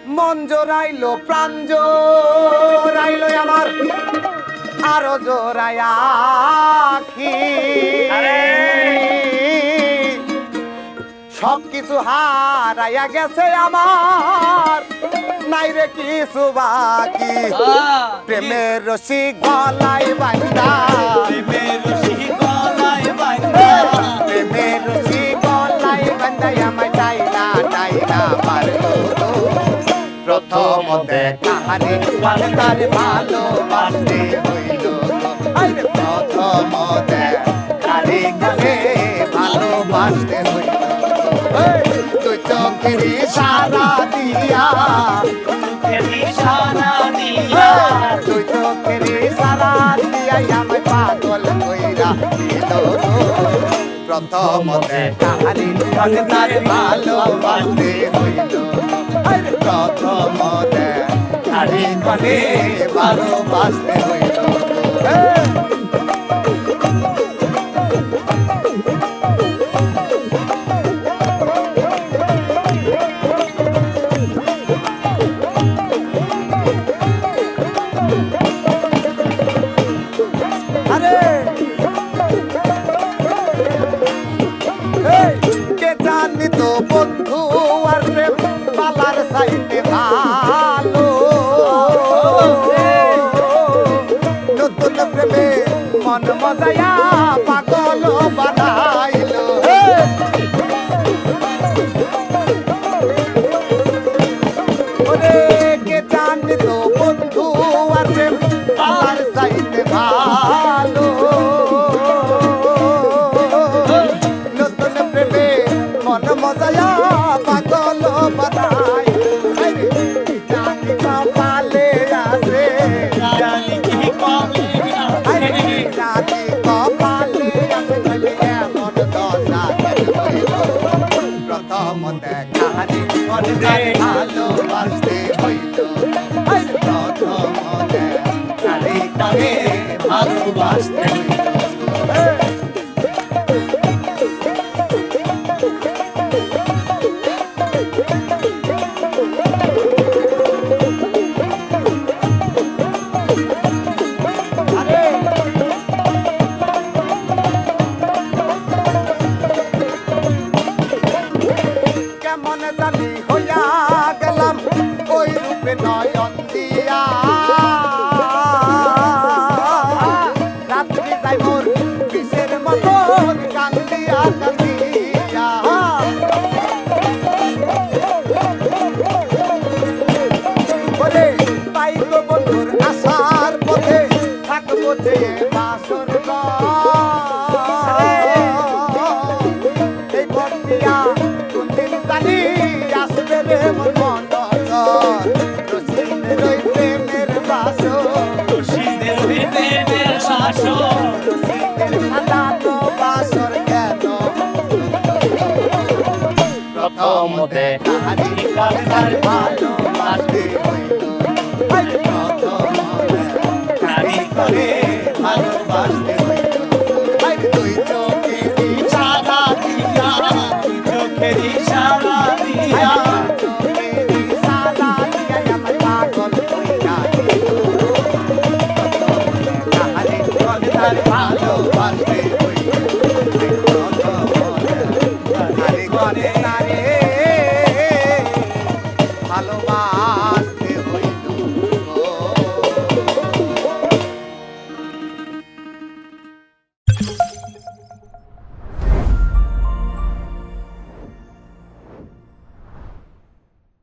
মন জোরাইলো প্রাণ জোরাইলো আমার আরো জোরাই আখি সব কিছু হারাইয়া গেছে আমার নাই রে কিছু বাকি প্রেমের রশি গলায় বাঁধা প্রেমের রশি গলায় বাঁধা প্রেমের রশি গলায় বাঁধা আমায় টাইনা টাইনা পারলো প্রথম দেখারে তার ভালোবাসতে হইল প্রথম দেখারে গেলে ভালোবাসতে হইল তুই চোখের ইশারা দিয়া তুই চোখের ইশারা দিয়া আমায় পাগল কইরা দিল প্রথম দেখারে তার ভালোবাসতে হইল প্রথম দেখারে গেলে ভালোবাসতে হইল বন্ধু আর প্রেম পালার সাইতে ভালো নতুন প্রেমে মন মজায়া পাগল বানাইল কে জানিত বন্ধু আর প্রেম পালার সাইতে ভালো নতুন প্রেমে মন মজায়া পাগল বানাই জানি কপালে আছে জানি কি কবে জানি কপালে আছে এমন দশা প্রথম দেখারে ভালোবাসতে হইল প্রথম দেখারে ভালোবাসতে হইল কেমন জানি হইয়া গেলাম ওই রূপে নয়ন দিয়া রাত্রি যাই মোর বিষের মতন কান্দিয়া কান্দিয়া বলে তাই তো বন্ধুর আসার পথে থাকবো যে বাসর এই বন্দিয়া জানি আসবে রে মন রশিদের ওই প্রেমের বাসর রশিদের প্রেমের শাসন রশিদের সাজানো বাসর কেন প্রথম দেখারি তার ভালোবাসতে হইল প্রথম দেখারি করে ভালোবাসতে হইল তুই চোখে ইশারা দিয়া চোখের ইশারা দিয়া ভালোবাসতে ভালোবাস